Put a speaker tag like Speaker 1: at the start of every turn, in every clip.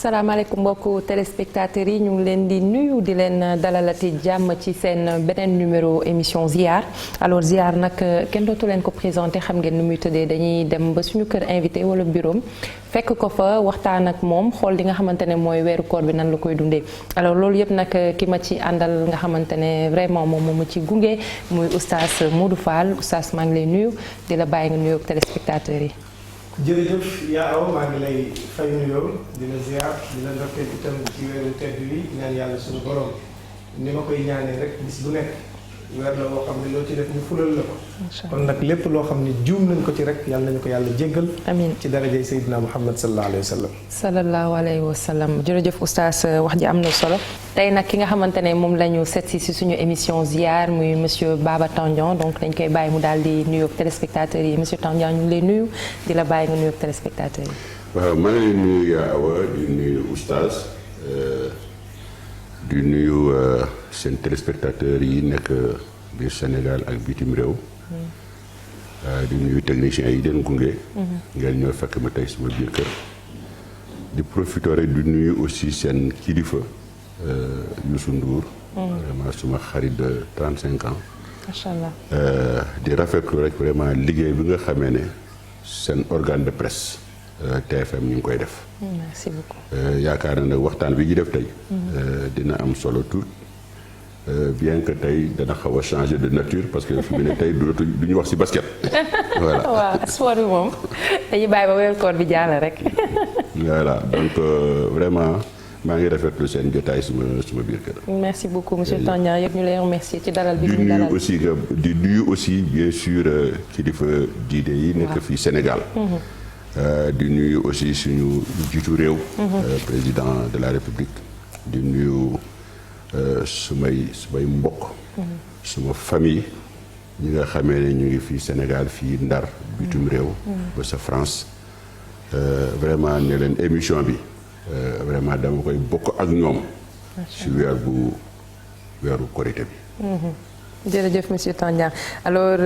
Speaker 1: salaamaaleykum mbokku téléspectateurs yi ñu ngi leen di nuyu di leen dalalati jàmm ci seen beneen numéro émission ziar alors ziar nag kenn dootu leen ko présenté xam ngeen nu muy tëddee dañuy dem ba suñu kër invité wala bureau fekk ko fa waxtaan ak moom xool li nga xamante ne mooy weeru koor bi nan la koy dundee alors loolu yëpp nag ki ma ci àndal nga xamante ne vraiment moom moo ma ci gunge muy oustaz Modou Fall oustaz maa ngi lay nuyu di la bàyyi nga nuyu ak téléspectateurs yi.
Speaker 2: jërëjëf yaa aw maa ngi lay fay nuyoo di la ziar di la ndokkeel itam ci weeru tedd wi ñaan yàlla suñu borom ni ma koy ñaanee rek bis bu nekk weer la woo xam ne loo ci def ñu fulal la ko. kon nag lépp loo xam ne juum nañ ko ci rek yàlla nañu ko yàlla jéggal. amiin ci darajay Seydina Muhammad sallallahu alayhi wa sallam. sallallahu
Speaker 1: alayhi wa sallam jërëjëf oustaz wax ji am na solo. tey nag ki nga xamante ne moom la ñu seet si suñu émission ziar muy monsieur Baba Tandian donc dañ koy bàyyi mu daal di nuyoog téléspectateurs yi monsieur Tandian ñu ngi lay nuyu di la bàyyi nga nuyoog téléspectateurs yi.
Speaker 3: waaw maa ngi lay nuyu yaa Awa di nuyu oustaz di nuyu seen téléspectateurs yi nekk biir Sénégal ak bitim réew. di nuyu techniciens yi den gunge. ngeen ñoo fekk ma tey suma biir kër. di profiter rek di nuyu aussi seen kilifa Youssou Ndour. vraiment suma xarit de 35 ans.
Speaker 1: macha allah.
Speaker 3: di rafetlu rek vraiment liggéey bi nga xamee ne seen organe de presse TFM ñu ngi koy def.
Speaker 1: merci beaucoup.
Speaker 3: yaakaar na nag waxtaan bi ñu def tey. dina am solo tout bien que tey dana xaw a changer de nature parce que fi mu ne tey du ñu wax ci basket. voilà
Speaker 1: waaw sport bi moom dañuy bàyyi ba weeru koor bi jàll rek.
Speaker 3: voilà donc vraiment maa ngi rafetlu seen jotaay suma biir kër.
Speaker 1: merci beaucoup monsieur Tandian yëpp ñu lay remercier ci dalal bi ñu dalal
Speaker 3: di nuyu aussi bien sûr kilifa diine yi nekk fii Sénégal. di nuyu aussi suñu jiitu réew. président de la République. di nuyu sumay mbokk. suma famille. ñi nga xamee ne ñu ngi fii Sénégal fii Ndar bitum réew. ba sa France. vraiment ne leen émission bi. vraiment dama koy bokk ak ñoom. ci weeru korité bi.
Speaker 1: jërëjëf monsieur Tandian alors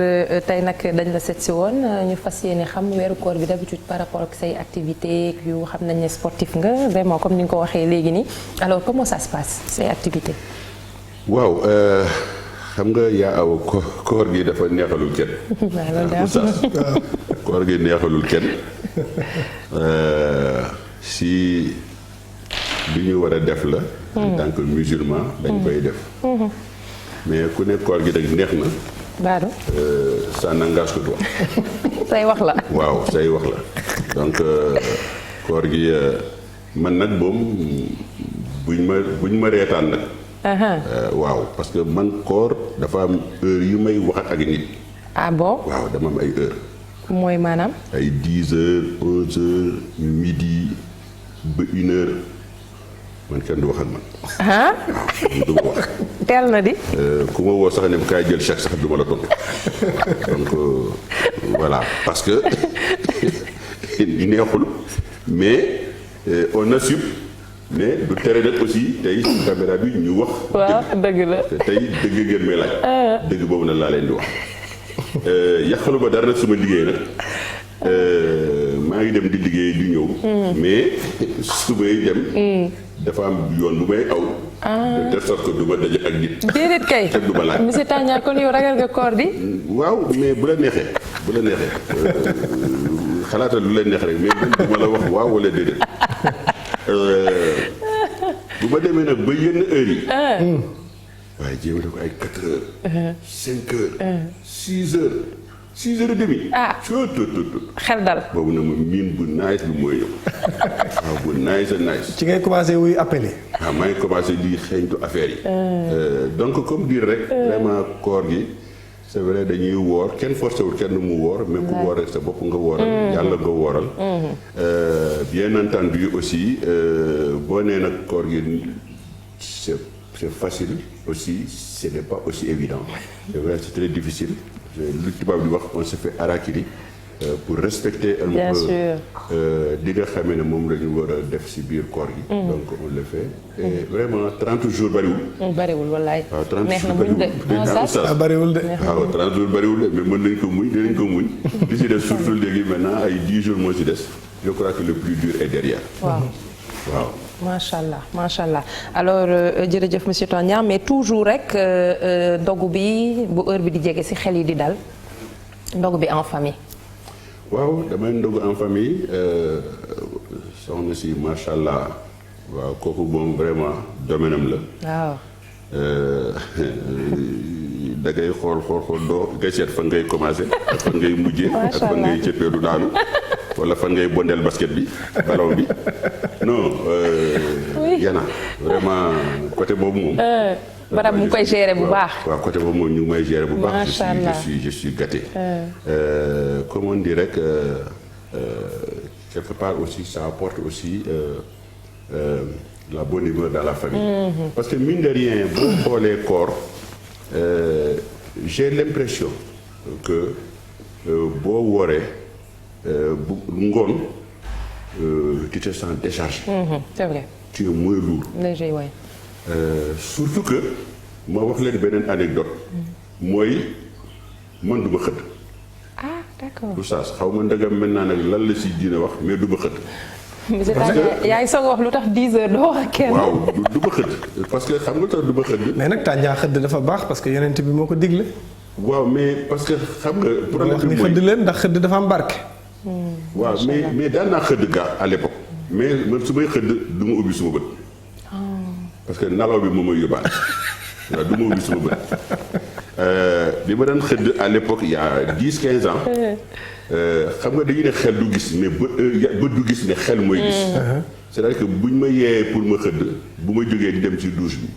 Speaker 1: tey nag dañ la seet si woon ñu fas yéene xam weeru koor bi d'habitude par rapport ak say activités yu xam nañ ne sportif nga vraiment comme ni nga ko waxee léegi nii alors comment ça se passe say activités.
Speaker 3: waaw xam nga yaa aw koor gi dafa neexalul kenn. waaw koor gi neexalul kenn si li ñu war a def la. en tant que musulman dañ koy def. mais ku ne koor gi rek neex na.
Speaker 1: baadu.
Speaker 3: ça n'engage que toi.
Speaker 1: say wax la.
Speaker 3: waaw say wax la donc koor gi man nag moom buñ ma reetaan nag. waaw parce que man koor dafa am heure yu may wax ak nit.
Speaker 1: ah bon.
Speaker 3: waaw dama am ay heure
Speaker 1: mooy maanaam.
Speaker 3: ay 10 heures 11 heures midi ba 1 heure. man kenn du wax ak man. waaw du ma wax.
Speaker 1: teel na di.
Speaker 3: ku ma woo sax ne kaay jël chèque sax du ma la tontu donc voilà parce que neexul mais on assume mais du tere nag aussi tey ci caméra bi ñu wax.
Speaker 1: waaw dëgg la
Speaker 3: tey dëgg ngeen may laaj. dëgg boobu nag laa leen di wax. yàqalu ba dara nag suma liggéey nag. maa ngi dem di liggéey di ñëw. mais su may dem. dafa am yoon bu may aw. de telle sorte que du ma daje ak nit.
Speaker 1: déedéet kay
Speaker 3: te du ma laaj.
Speaker 1: monsieur Tandian kon yow ragal nga koor bi.
Speaker 3: waaw mais bu la neexee xalaatal lu leen neex rek mais man du ma la wax waaw wala déedéet. bu ma demee nag ba yenn heures yi. waaye jéem a ko ay 4 heures. 5 heures. 6 heures. 6 heures et demi.
Speaker 1: xel dal.
Speaker 3: boobu nag moom miin bu nice bi mooy ñëw. waaw bu nice.
Speaker 2: ci ngay commencé wuy appelé.
Speaker 3: waaw maa ngi commencé di xeeñtu affaire yi. donc comme dire rek. vraiment koor gi c'est vrai dañuy woor kenn forcé wul kenn mu woor. mais ku woor rek sa bopp nga wooral. yàlla nga wooral. bien entendu aussi boo nee nag koor gi c'est facile aussi ce n'est pas aussi évident. c'est vrai c'est très difficile. lu tubaab di wax on se fait harakiri pour respecter un peu li nga xamee ne moom la ñu war a def ci biir koor gi. donc on le fait. et vraiment 30 jours bariwul.
Speaker 1: bariwul wallaay.
Speaker 3: waaw 30
Speaker 1: neex na
Speaker 3: jours
Speaker 1: muñ de.
Speaker 2: bariwul de.
Speaker 3: waaw 30 jours bariwul de mais mën nañ ko muñ dinañ ko muñ. li ci des surtout léegi maintenant ay 10 jours moo ci des. je crois que le plus dur est derrière.
Speaker 1: waaw. macha allah alors jërëjëf monsieur Tandian mais toujours rek ndogu bi bu heure bi di jege ci xel yi di dal ndogu bi en famille.
Speaker 3: waaw damay ndogu en famille soxna si macha allah waaw kooku moom vraiment domaine am la.
Speaker 1: waaw.
Speaker 3: da ngay xool doo ngay seet fan ngay commencé ak fan ngay mujjee. ak fan ngay cëppeelu daanu. wala fan ngay bondeel basket bi ballon bi non. yana vraiment côté boobu moom.
Speaker 1: barab mu koy gérer bu baax.
Speaker 3: waaw côté boobu moom ñu ngi may gérer bu baax.
Speaker 1: macha allah
Speaker 3: je suis gâté. comme on dit rek quelque part aussi ça apporte aussi la bonne humeur dans la famille. parce que mine de rien boo xoolee koor j'ai l'impression que boo wooree bu ngoon tu te sens déchargé.
Speaker 1: c'est vrai.
Speaker 3: tu es moins lourd.
Speaker 1: léger waay.
Speaker 3: surtout que ma wax leen beneen anecdote mooy man du ma xëdd.
Speaker 1: ah d'accord.
Speaker 3: lu saas xaw ma ndagam maintenant nag lan la si dina wax mais du ma xëdd.
Speaker 1: monsieur Tandian yaa ngi soog a wax lu tax 10 heures doo wax ak kenn.
Speaker 3: waaw du ma xëdd parce que xam nga tax du ma xëdd.
Speaker 2: mais nag Tandian xëdd dafa baax parce que yonent bi moo ko digle.
Speaker 3: waaw mais parce que xam nga. problème bi mooy
Speaker 2: xëdd leen ndax xëdd dafa am barke.
Speaker 3: waaw mais daan naa xëdd gaa à l'époque mais man su may xëdd du ma ubbi suma bët. parce que nalaw bi moom mooy yóbbaale waaw du ma ubbi suma bët bi ma daan xëdd à l'époque il y a 10-15 ans xam nga dañuy ne xel du gis mais bët du gis ne xel mooy gis. c'est-à-dire que buñ ma yeeyee pour ma xëdd bu ma jógee di dem ci douche bi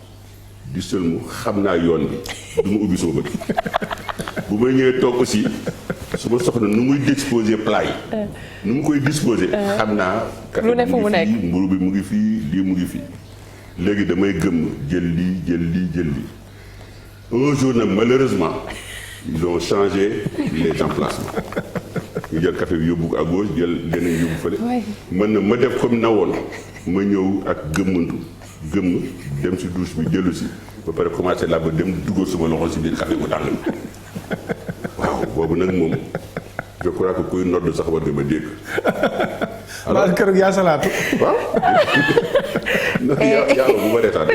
Speaker 3: di sëlmu xam naa yoon bi du ma ubbi suma bët bu may ñëwee toog aussi su ma soxna nu muy disposer plat yi nu mu koy disposer xam naa.
Speaker 1: lu ne fu mu nekk
Speaker 3: mburu bi mu ngi fii lii mu ngi fii. léegi damay gëm jël lii un jour nag malheureusement ils ont changé les emplacements ñu jël café bi yóbbu ko à gauche jël leneen yóbbu fële. mën na ma def comme nawoon ma ñëw ak gëmm dem si douche bi jëlu si ba pare commencé laa ba dem dugal suma loxo si biir café bu tàng waaw boobu nag moom je crois que kuy nodd sax war nga ma dégg.
Speaker 2: alors keroog yaa salaatu.
Speaker 3: waaw. non yaa bu ma reetaan.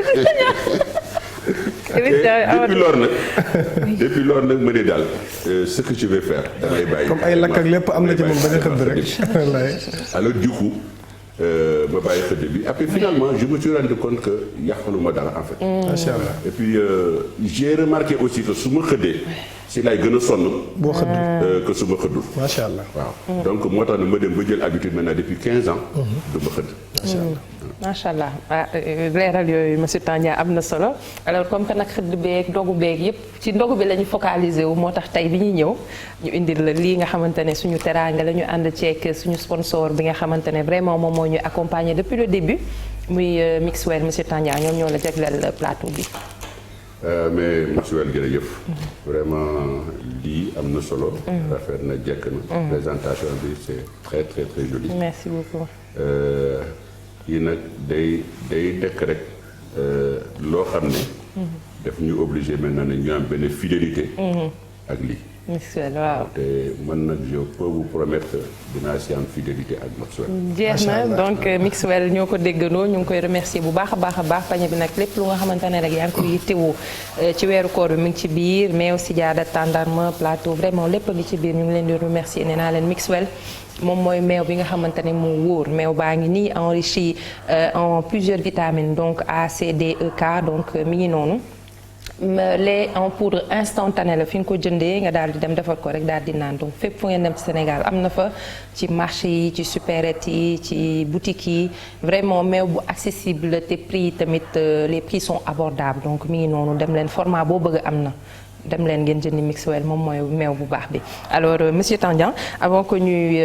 Speaker 3: depuis loolu nag ma ne daal ce que je vais faire da ngay bàyyi.
Speaker 2: comme ay lakk ak lépp am na ci moom ba nga xëdd rek.
Speaker 3: alors du coup ma bàyyi xëdd bi après finalement je me suis rendu compte que yàqaluma dara en fait.
Speaker 2: macha allah
Speaker 3: et puis j'ai remarqué aussi que su ma xëddee si laay gën a sonn.
Speaker 2: boo xëddul
Speaker 3: que su ma xëddul.
Speaker 2: macha allah
Speaker 3: waaw donc moo tax ne ma dem ba jël habitude maintenant depuis 15 ans. du ma xëdd.
Speaker 2: macha allah.
Speaker 1: macha allah leeral yooyu monsieur Tandian am na solo alors comme que nag xëdd beeg dogu beeg yépp ci ndogu bi la ñu focaliser wu moo tax tey bi ñuy ñëw ñu indil la lii nga xamante ne suñu teraanga la ñu ànd ceek suñu sponsor bi nga xamante ne vraiment moom moo ñu accompagner depuis le début muy Mixwell monsieur Tandian ñoom ñoo la jagleel plateau bi.
Speaker 3: mais Mixwell jërëjëf. vraiment lii am na solo. rafet na jekk na. présentation bi c'est très très très joli.
Speaker 1: merci beaucoup.
Speaker 3: yii nag day dekk rek loo xam ne. daf ñu obligé maintenant ne ñu am benn fidélité. ak lii.
Speaker 1: Mixwell waaw.
Speaker 3: te man nag je peux vous promettre que dinaa si am fidélité ak Mixwell.
Speaker 1: jeex na donc Mixwell ñoo ko déggandoo ñu ngi koy remercier bu baax a baax pañe bi nag lépp lu nga xamante ne rek yaa ngi koy yittewoo ci weeru koor bi mu ngi ci biir mais aussi jaada tàndarma plateau vraiment lépp a ngi ci biir ñu ngi leen di remercier nee naa leen Mixwell. moom mooy meew bi nga xamante ne moo wóor meew baa ngi nii enrichi en plusieurs vitamines donc A C D E K donc mi ngi noonu lait en poudre instantané la fi nga ko jëndee nga daal di dem defar ko rek daal di naan donc fépp fu ngeen dem ci Sénégal am na fa ci marché yi ci supérette yi ci boutique yi vraiment meew bu accessible te prix tamit les prix sont abordables donc mi ngi noonu dem leen format boo bëgg am na. dem leen ngeen jëndi Mixwell moom mooy meew bu baax bi alors monsieur Tandian avant que ñuy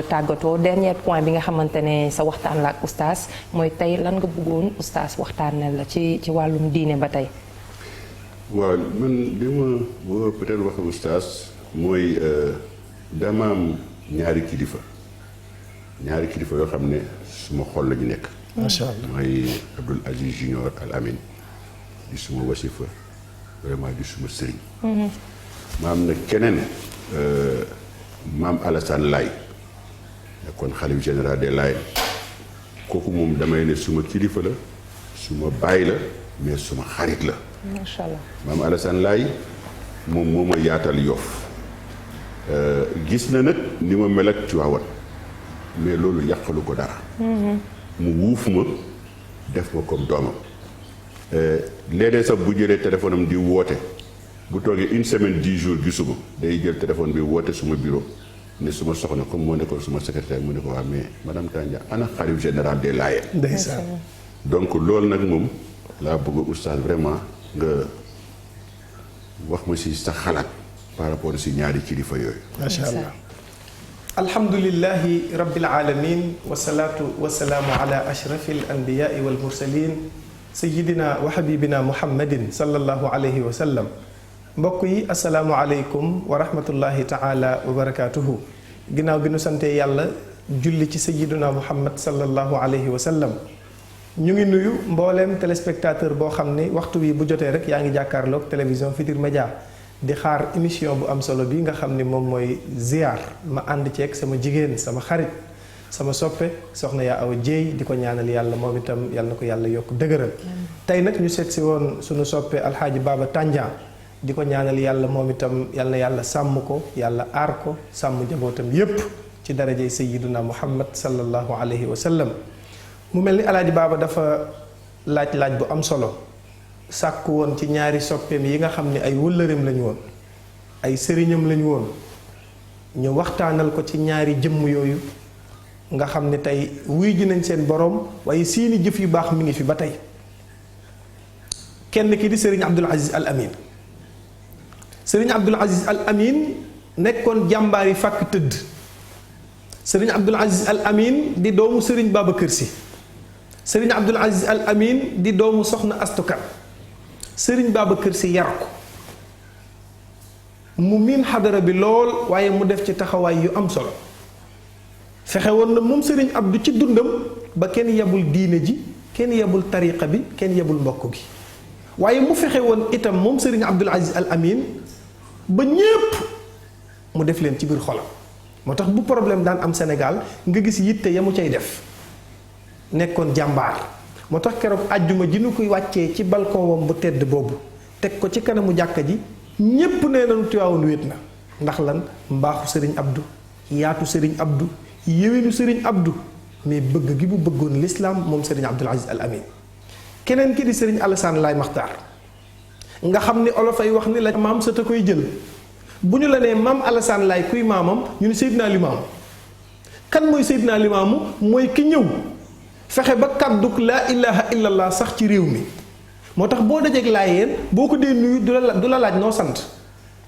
Speaker 1: tàggatoo dernier point bi nga xamante ne sa waxtaan la ak oustaz mooy tey lan nga bëggoon oustaz waxtaanal la ci wàllum diine ba tey.
Speaker 3: waaw man li ma boo peut-être wax oustaz mooy dama am ñaari kilifa yoo xam ne suma xol la ñu nekk.
Speaker 2: macha allah
Speaker 3: mooy Abdoul Aziz Junior Al Amin di suma wasifa vraiment di suma sëriñ. ma am na keneen maam Alassane Laye nekkoon xalif général des Layènes kooku moom damay ne suma kilifa la suma baay la mais suma xarit la.
Speaker 1: macha allah
Speaker 3: maam Alassane Laye moom moo ma yaatal Yoff gis na nag ni ma mel ak Tiwaawan mais loolu yàqalu ko dara. mu wuuf ma def ma comme doomam. léeg-léeg sax bu jëlee téléphone am di woote bu toogee une semaine 10 jours gisuma day jël téléphone bi woote suma bureau ne suma soxna comme moo nekkoon suma secrétaire mu ne ko waa mais madame Tandia ana xalif général des Layènes.
Speaker 2: ndeysaan.
Speaker 3: donc loolu nag moom laa bëgg oustaz vraiment nga wax ma si sa xalaat par rapport si ñaari kilifa yooyu.
Speaker 2: macha allah. alhamdulillahi rabbil alamin wasalaatu wasalaamu ala ashrafil anbiyaai wal mursalin sayidina wa habibina muhammadin sallallahu alayhi wa sallam. mbokk yi asalaamu aleykum wa rahmatullahi taala wa barakaatuhu. ginnaaw bi nu santee yàlla julli ci sayidina muhammad sallallahu alayhi wa sallam. ñu ngi nuyu mbooleem téléspectateur boo xam ni waxtu wi bu jotee rek yaa ngi jàkkaarloog télévision Futurs Médias di xaar émission bu am solo bi nga xam ni moom mooy ziar ma ànd ceeg sama jigéen sama xarit sama soppe soxna yaa awa jéey di ko ñaanal yàlla moom itam yàlla na ko yàlla yokk dëgëral. tey nag ñu seet si woon sunu soppe alxaaji Baba Tandia di ko ñaanal yàlla moom itam yàlla na yàlla sàmm ko yàlla aar ko sàmm njabootam yépp ci darajey sayyiduna muhammad sallallahu alayhi wa sallam. mu mel ni alaaji Baba dafa laaj bu am solo sàkk woon ci ñaari soppeem yi nga xam ne ay wëllëreem lañu woon ay sëriñam lañu woon ñu waxtaanal ko ci ñaari jëmm yooyu nga xam ne tey wuy ji nañ seen borom waaye seeni jëf yu baax mi ngi fi ba tey. kenn ki di sëriñ Abdul Aziz Al Amin sëriñ Abdul Aziz Al Amin nekkoon jàmbaar yi fàkk tëdd sëriñ Abdul Aziz Al Amin di doomu sëriñ Babacar Sy sëriñ Abdul Aziz Al Amin di doomu soxna astukan sëriñ Babacar Sy yar ko mu miin xadara bi lool waaye mu def ci taxawaay yu am solo fexe woon na moom sëriñ Abdou ci dundam ba kenn yebul diine ji kenn yebul tariqa bi kenn yebul mbokk gi waaye mu fexe woon itam moom sëriñ Abdul Aziz Al Amin ba ñépp mu def leen ci biir xolam moo tax bu problème daan am Sénégal nga gis yitte ya mu cay def nekkoon jàmbaar moo tax keroog àjjuma ji nu koy wàccee ci balcon wam bu tedd boobu teg ko ci kanamu jàkka ji ñépp nee nañu Tiwaawan wéet na ndax lan mbaaxu sëriñ Abdou yaatu sëriñ Abdou yéwénu sëriñ Abdou mais bëgg gi bu bëggoon l'islam moom sëriñ Abdul Aziz Al Amin. keneen ki di sëriñ Alassane Laye Maxtaar nga xam ni olof ay wax ni la maam sa ta koy jël bu ñu la nee maam Alassane Laye kuy maamam ñu ni Seydina Limaamu kan mooy Seydina Limaamu mooy ki ñëw fexe ba kàdduk laa ilaha illallah sax ci réew mi moo tax boo dajeeg laayeen boo ko dee nuyu du la laaj noo sant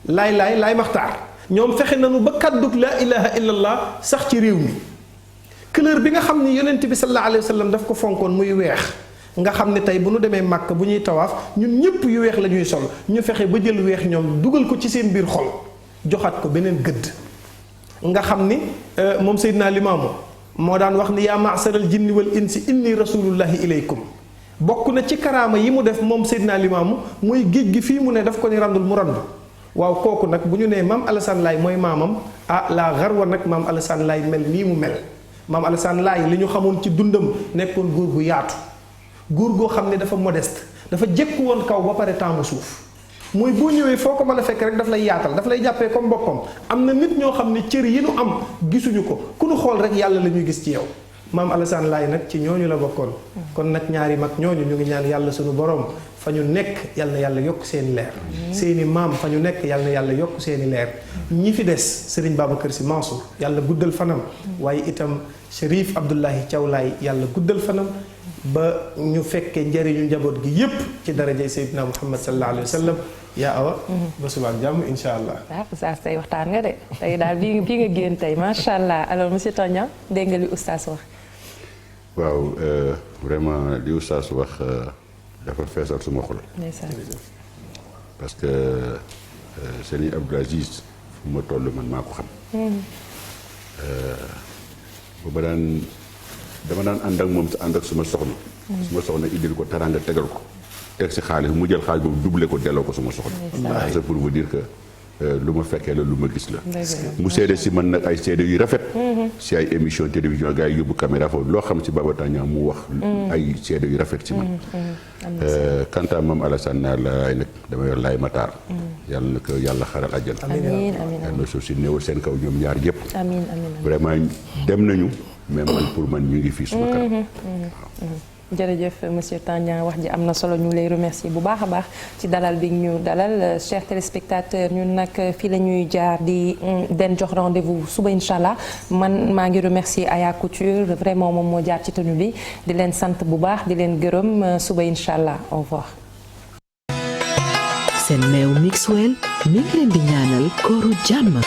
Speaker 2: laay Maxtaar ñoom fexe nañu ba kàdduk laa ilaha illallah sax ci réew mi couleur bi nga xam ni yonent bi sallallahu alayhi wa sallam daf ko fonkoon muy weex nga xam ne tey bu nu demee màkk bu ñuy tawaaf ñun ñëpp yu weex la ñuy sol ñu fexe ba jël weex ñoom dugal ko ci seen biir xol joxaat ko beneen gëdd nga xam ni moom Seydina Limaamu moo daan wax ni yaa ma'saral jinni wal insi inni rasulullahi ilaykum bokk na ci karaama yi mu def moom Seydina Limaamu mooy géej gi fii mu ne daf ko ni randul mu randu waaw kooku nag bu ñu nee maam Alassane Laye mooy maamam la xarwa nag maam Alassane Laye mel nii mu mel maam Alassane Laye li ñu xamoon ci dundam nekkoon góor gu yaatu góor goo xam ne dafa modeste dafa jekku woon kaw ba pare taamu suuf mooy boo ñëwee foo ko mën a fekk rek daf lay yaatal daf lay jàppee comme boppam am na nit ñoo xam ne cër yi nu am gisuñu ko ku nu xool rek yàlla la ñuy gis ci yow maam Alassane Laye nag ci ñooñu la bokkoon kon nag ñaari mag ñooñu ñu ngi ñaan yàlla suñu borom fa ñu nekk yàlla na yàlla yokk seeni leer seeni maam fa ñu nekk yàlla na yàlla yokk seeni leer ñi fi des Serigne Babacar Sy Mansour yàlla guddal fanam waaye itam Chérif Abdoulahi Thiaw Laye yàlla guddal fanam ba ñu fekkee njëriñu njaboot gi yépp ci darajay Seydina Muhammad sallallahu alayhi wa sallam yaa awa ba suba ak jàmm insha allah.
Speaker 1: oustaz tey waxtaan nga de tey daal bii nga génn tey macha allah alors monsieur Tandia dégg nga li oustaz wax.
Speaker 3: waaw vraiment li oustaz wax dafa feesal suma xol. parce que Serigne Abdou Aziz fu ma toll man maa ko xam. booba dama daan ànd ak moom ànd ak suma soxna. suma soxna indil ko teraanga tegal ko. teg si xaalis mu jël xaalis boobu doublé ko delloo ko suma soxna. c'est pour vous dire que lu ma fekkee la lu ma gis la. mu seede si man nag ay seede yu rafet. si ay émission télévision gars yi yóbbu caméra foofu loo xam si Baba Tandian mu wax. ay seede yu rafet si man. quant à Mame Alassane Naar laay nag dama yor laay Matar. yàlla na ko yàlla xaral àjjana.
Speaker 1: amiin
Speaker 3: yàlla na suuf si néew seen kaw ñoom ñaar yëpp.
Speaker 1: amiin
Speaker 3: vraiment dem nañu mais man pour man ñu ngi fii suma kanam.
Speaker 1: jërëjëf monsieur Tandian wax ji am na solo ñu lay remercier bu baax a baax ci dalal bi ñu dalal chers téléspectateurs ñun nag fii la ñuy jaar di den jox rendez-vous suba incha allah man maa ngi remercier Aya Couture vraiment moom moo jaar ci tenue bi di leen sant bu baax di leen gërëm suba incha allah au revoir.
Speaker 4: seen meew Mixwell mi ngi leen di ñaanal kooru jàmm.